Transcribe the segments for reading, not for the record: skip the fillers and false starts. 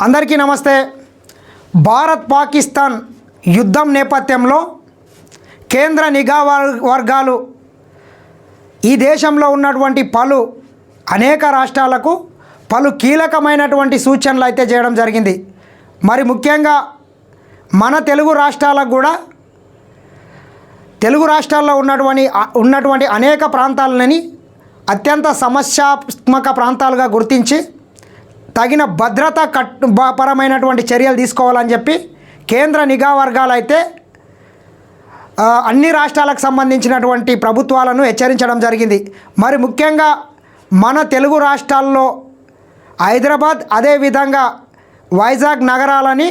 అందరికీ నమస్తే. భారత్ పాకిస్తాన్ యుద్ధం నేపథ్యంలో కేంద్ర నిఘా వర్గాలు ఈ దేశంలో ఉన్నటువంటి అనేక రాష్ట్రాలకు పలు కీలకమైనటువంటి సూచనలు అయితే చేయడం జరిగింది. మరి ముఖ్యంగా మన తెలుగు రాష్ట్రాలకు కూడా తెలుగు రాష్ట్రాల్లో ఉన్నటువంటి అనేక ప్రాంతాలని అత్యంత సమస్యాత్మక ప్రాంతాలుగా గుర్తించి తగిన భద్రతా పరమైనటువంటి చర్యలు తీసుకోవాలని చెప్పి కేంద్ర నిఘా వర్గాలు అయితే అన్ని రాష్ట్రాలకు సంబంధించినటువంటి ప్రభుత్వాలను హెచ్చరించడం జరిగింది. మరి ముఖ్యంగా మన తెలుగు రాష్ట్రాల్లో హైదరాబాద్ అదేవిధంగా వైజాగ్ నగరాలని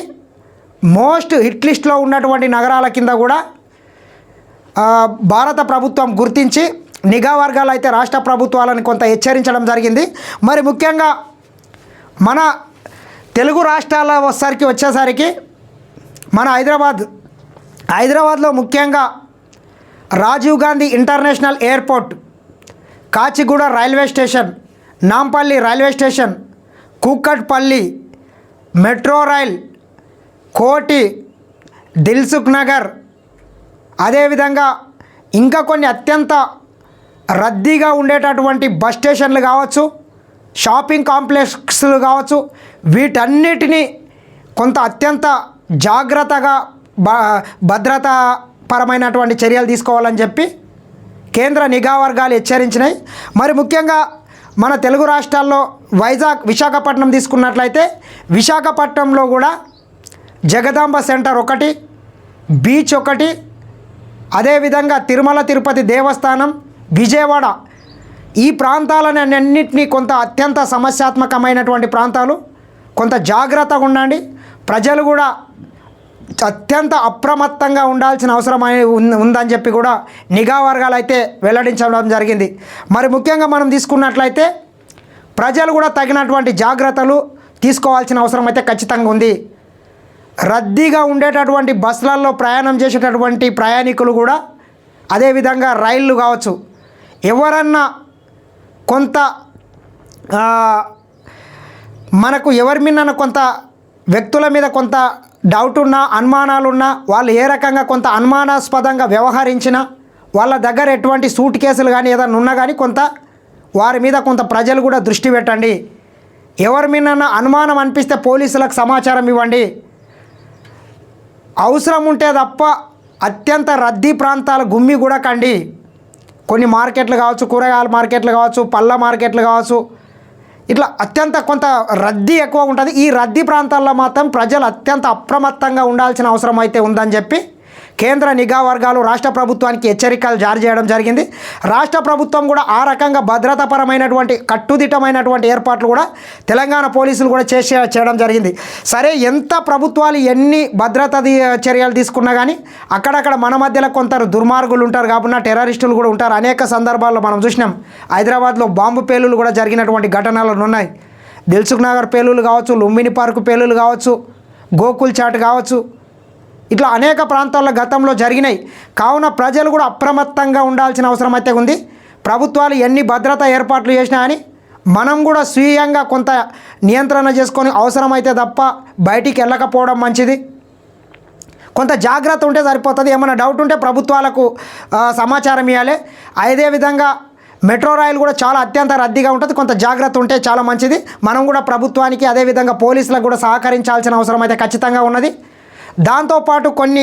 మోస్ట్ హిట్ లిస్ట్లో ఉన్నటువంటి నగరాల కింద కూడా భారత ప్రభుత్వం గుర్తించి నిఘా వర్గాలు అయితే రాష్ట్ర ప్రభుత్వాలను కొంత హెచ్చరించడం జరిగింది. మరి ముఖ్యంగా మన తెలుగు రాష్ట్రాల వచ్చేసరికి మన హైదరాబాద్లో ముఖ్యంగా Rajiv Gandhi international airport, Kacheguda railway station, Nampally railway station, Kukatpally metro rail, Koti, Dilsukh Nagar, అదేవిధంగా ఇంకా కొన్ని అత్యంత రద్దీగా ఉండేటటువంటి బస్ స్టేషన్లు కావచ్చు, షాపింగ్ కాంప్లెక్స్లు కావచ్చు, వీటన్నిటినీ కొంత అత్యంత జాగ్రత్తగా భద్రతాపరమైనటువంటి చర్యలు తీసుకోవాలని చెప్పి కేంద్ర నిఘా వర్గాలు హెచ్చరించినాయి. మరి ముఖ్యంగా మన తెలుగు రాష్ట్రాల్లో విశాఖపట్నం తీసుకున్నట్లయితే విశాఖపట్నంలో కూడా జగదాంబ సెంటర్ ఒకటి, బీచ్ ఒకటి, అదేవిధంగా తిరుమల తిరుపతి దేవస్థానం, విజయవాడ, ఈ ప్రాంతాలన్నింటినీ కొంత అత్యంత సమస్యాత్మకమైనటువంటి ప్రాంతాలు, కొంత జాగ్రత్తగా ఉండండి. ప్రజలు కూడా అత్యంత అప్రమత్తంగా ఉండాల్సిన అవసరం ఉందని చెప్పి కూడా నిఘా వర్గాలు అయితే వెల్లడించడం జరిగింది. మరి ముఖ్యంగా మనం తీసుకున్నట్లయితే ప్రజలు కూడా తగినటువంటి జాగ్రత్తలు తీసుకోవాల్సిన అవసరం అయితే ఖచ్చితంగా ఉంది. రద్దీగా ఉండేటటువంటి బస్సులలో ప్రయాణం చేసేటటువంటి ప్రయాణికులు కూడా, అదేవిధంగా రైళ్ళు కావచ్చు, ఎవరన్నా కొంత మనకు ఎవరి మీద కొంత వ్యక్తుల మీద కొంత డౌట్ ఉన్నా, అనుమానాలున్నా, వాళ్ళు ఏ రకంగా కొంత అనుమానాస్పదంగా వ్యవహరించినా, వాళ్ళ దగ్గర ఎటువంటి సూట్ కేసులు కానీ ఏదైనా ఉన్నా కానీ కొంత వారి మీద కొంత ప్రజలు కూడా దృష్టి పెట్టండి. ఎవరి మీద అనుమానం అనిపిస్తే పోలీసులకు సమాచారం ఇవ్వండి. అవసరం ఉంటే తప్ప అత్యంత రద్దీ ప్రాంతాల గుమ్మి కూడా కండి. కొన్ని మార్కెట్లు కావచ్చు, కూరగాయల మార్కెట్లు కావచ్చు, పళ్ళ మార్కెట్లు కావచ్చు, ఇట్లా అత్యంత కొంత రద్దీ ఎక్కువ ఉంటుంది. ఈ రద్దీ ప్రాంతాల్లో మాత్రం ప్రజలు అత్యంత అప్రమత్తంగా ఉండాల్సిన అవసరం అయితే ఉందని చెప్పి కేంద్ర నిఘా వర్గాలు రాష్ట్ర ప్రభుత్వానికి హెచ్చరికలు జారీ చేయడం జరిగింది. రాష్ట్ర ప్రభుత్వం కూడా ఆ రకంగా భద్రతాపరమైనటువంటి కట్టుదిట్టమైనటువంటి ఏర్పాట్లు కూడా తెలంగాణ పోలీసులు కూడా చేయడం జరిగింది. సరే, ఎంత ప్రభుత్వాలు ఎన్ని భద్రతా చర్యలు తీసుకున్నా కానీ అక్కడక్కడ మన మధ్యలో కొంత దుర్మార్గులు ఉంటారు కాబట్టి టెర్రరిస్టులు కూడా ఉంటారు. అనేక సందర్భాల్లో మనం చూసినాం. హైదరాబాద్లో బాంబు పేలులు కూడా జరిగినటువంటి ఘటనలు ఉన్నాయి. దిల్సుఖ్ నగర్ పేలులు కావచ్చు, లుంబిని పార్కు పేలులు కావచ్చు, గోకుల్ చాట్ కావచ్చు, ఇట్లా అనేక ప్రాంతాల్లో గతంలో జరిగినాయి. కావున ప్రజలు కూడా అప్రమత్తంగా ఉండాల్సిన అవసరం అయితే ఉంది. ప్రభుత్వాలు ఎన్ని భద్రతా ఏర్పాట్లు చేసినా కానీ మనం కూడా స్వీయంగా కొంత నియంత్రణ చేసుకొని అవసరమైతే తప్ప బయటికి వెళ్ళకపోవడం మంచిది. కొంత జాగ్రత్త ఉంటే సరిపోతుంది. ఏమైనా డౌట్ ఉంటే ప్రభుత్వాలకు సమాచారం ఇవ్వాలి. అదేవిధంగా మెట్రో రైలు కూడా చాలా అత్యంత రద్దీగా ఉంటుంది. కొంత జాగ్రత్త ఉంటే చాలా మంచిది. మనం కూడా ప్రభుత్వానికి అదేవిధంగా పోలీసులకు కూడా సహకరించాల్సిన అవసరం అయితే ఖచ్చితంగా ఉన్నది. దాంతోపాటు కొన్ని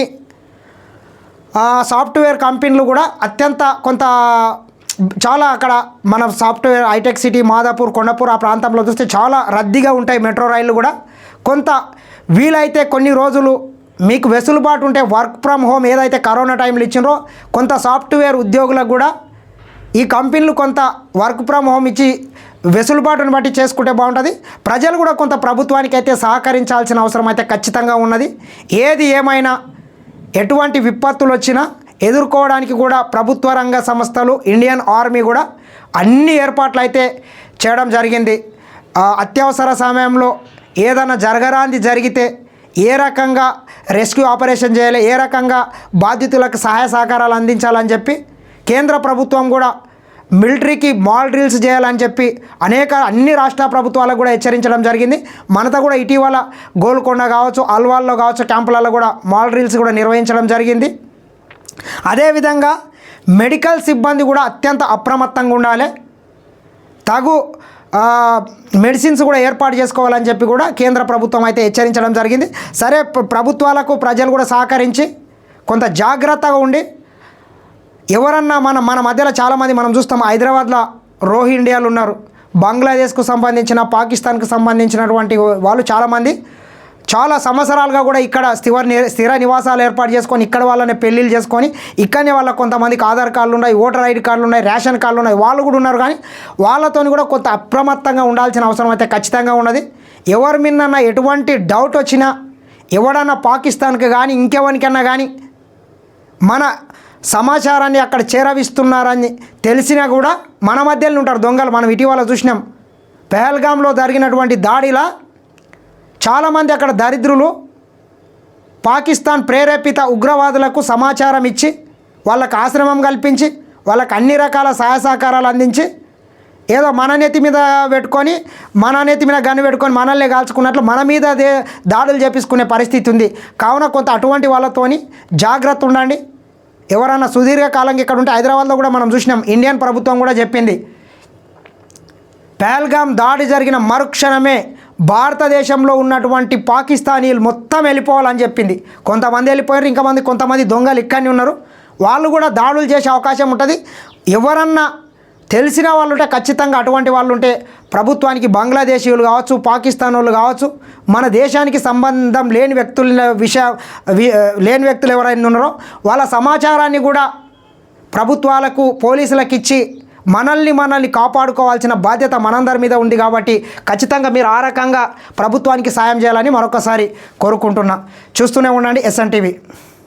సాఫ్ట్వేర్ కంపెనీలు కూడా అత్యంత కొంత చాలా అక్కడ మన సాఫ్ట్వేర్ హైటెక్ సిటీ, మాదాపూర్, కొండపూర్ ఆ ప్రాంతంలో చూస్తే చాలా రద్దీగా ఉంటాయి మెట్రో రైళ్ళు కూడా. కొంత వీలైతే కొన్ని రోజులు మీకు వెసులుబాటు ఉంటే వర్క్ ఫ్రమ్ హోమ్ ఏదైతే కరోనా టైంలో ఇచ్చినరో కొంత సాఫ్ట్వేర్ ఉద్యోగులకు కూడా ఈ కంపెనీలు కొంత వర్క్ ఫ్రమ్ హోమ్ ఇచ్చి వెసులుబాటును బట్టి చేసుకుంటే బాగుంటుంది. ప్రజలు కూడా కొంత ప్రభుత్వానికి అయితే సహకరించాల్సిన అవసరం అయితే ఖచ్చితంగా ఉన్నది. ఏది ఏమైనా ఎటువంటి విపత్తులు వచ్చినా ఎదుర్కోవడానికి కూడా ప్రభుత్వ రంగ సంస్థలు, ఇండియన్ ఆర్మీ కూడా అన్ని ఏర్పాట్లు అయితే చేయడం జరిగింది. అత్యవసర సమయంలో ఏదైనా జరిగితే ఏ రకంగా రెస్క్యూ ఆపరేషన్ చేయాలి, ఏ రకంగా బాధితులకు సహాయ సహకారాలు అందించాలని చెప్పి కేంద్ర ప్రభుత్వం కూడా మిలిటరీకి మాల్ డ్రిల్స్ చేయాలని చెప్పి అన్ని రాష్ట్ర ప్రభుత్వాలకు కూడా హెచ్చరించడం జరిగింది. మనతో కూడా ఇటీవల గోల్కొండ కావచ్చు, అల్వాల్లో కావచ్చు క్యాంపులలో కూడా మాల్ డ్రిల్స్ కూడా నిర్వహించడం జరిగింది. అదేవిధంగా మెడికల్ సిబ్బంది కూడా అత్యంత అప్రమత్తంగా ఉండాలి, తగు మెడిసిన్స్ కూడా ఏర్పాటు చేసుకోవాలని చెప్పి కూడా కేంద్ర ప్రభుత్వం అయితే హెచ్చరించడం జరిగింది. సరే, ప్రభుత్వాలకు ప్రజలు కూడా సహకరించి కొంత జాగ్రత్తగా ఉండి, ఎవరన్నా మన మధ్యలో చాలామంది మనం చూస్తాం, హైదరాబాద్లో రోహింగ్యాలు ఉన్నారు, బంగ్లాదేశ్కు సంబంధించిన, పాకిస్తాన్కు సంబంధించినటువంటి వాళ్ళు చాలామంది చాలా సంవత్సరాలుగా కూడా ఇక్కడ స్థిర నివాసాలు ఏర్పాటు చేసుకొని ఇక్కడ వాళ్ళని పెళ్ళిళ్ళు చేసుకొని ఇక్కడనే వాళ్ళకి కొంతమందికి ఆధార్ కార్డులు ఉన్నాయి, ఓటర్ ఐడి కార్డులు ఉన్నాయి, రేషన్ కార్డులు ఉన్నాయి, వాళ్ళు కూడా ఉన్నారు. కానీ వాళ్ళతో కూడా కొంత అప్రమత్తంగా ఉండాల్సిన అవసరం అయితే ఖచ్చితంగా ఉన్నది. ఎవరి మీద ఎటువంటి డౌట్ వచ్చినా, ఎవడన్నా పాకిస్తాన్కి కానీ ఇంకెవరికన్నా కానీ మన సమాచారాన్ని అక్కడ చేరవిస్తున్నారని తెలిసినా కూడా మన మధ్యలో ఉంటారు దొంగలు. మనం ఇటీవల చూసినాం, పెహల్గాంలో జరిగినటువంటి దాడిలా చాలామంది అక్కడ దరిద్రులు పాకిస్తాన్ ప్రేరేపిత ఉగ్రవాదులకు సమాచారం ఇచ్చి, వాళ్ళకు ఆశ్రమం కల్పించి, వాళ్ళకు అన్ని రకాల సహాయ సహకారాలు అందించి, ఏదో మన నెత్తి మీద గన్ను పెట్టుకొని మనల్ని కాల్చుకున్నట్లు మన మీద దాడులు చేపించుకునే పరిస్థితి ఉంది. కావున కొంత అటువంటి వాళ్ళతోని జాగ్రత్త ఉండండి. ఎవరైనా సుదీర్ఘకాలంగా ఇక్కడ ఉంటే, హైదరాబాద్లో కూడా మనం చూసినాం, ఇండియన్ ప్రభుత్వం కూడా చెప్పింది, పెహల్గాం దాడి జరిగిన మరుక్షణమే భారతదేశంలో ఉన్నటువంటి పాకిస్తానీలు మొత్తం వెళ్ళిపోవాలని చెప్పింది. కొంతమంది వెళ్ళిపోయారు, కొంతమంది దొంగలు ఇక్కడనే ఉన్నారు, వాళ్ళు కూడా దాడులు చేసే అవకాశం ఉంటుంది. ఎవరన్నా తెలిసిన వాళ్ళు ఉంటే ఖచ్చితంగా అటువంటి వాళ్ళు ఉంటే ప్రభుత్వానికి, బంగ్లాదేశీయులు కావచ్చు, పాకిస్తాన్ వాళ్ళు కావచ్చు, మన దేశానికి సంబంధం లేని వ్యక్తులు ఎవరైనా ఉన్నారో వాళ్ళ సమాచారాన్ని కూడా ప్రభుత్వాలకు, పోలీసులకు ఇచ్చి మనల్ని కాపాడుకోవాల్సిన బాధ్యత మనందరి మీద ఉంది. కాబట్టి ఖచ్చితంగా మీరు ఆ రకంగా ప్రభుత్వానికి సాయం చేయాలని మరొకసారి కోరుకుంటున్నా. చూస్తూనే ఉండండి SN TV.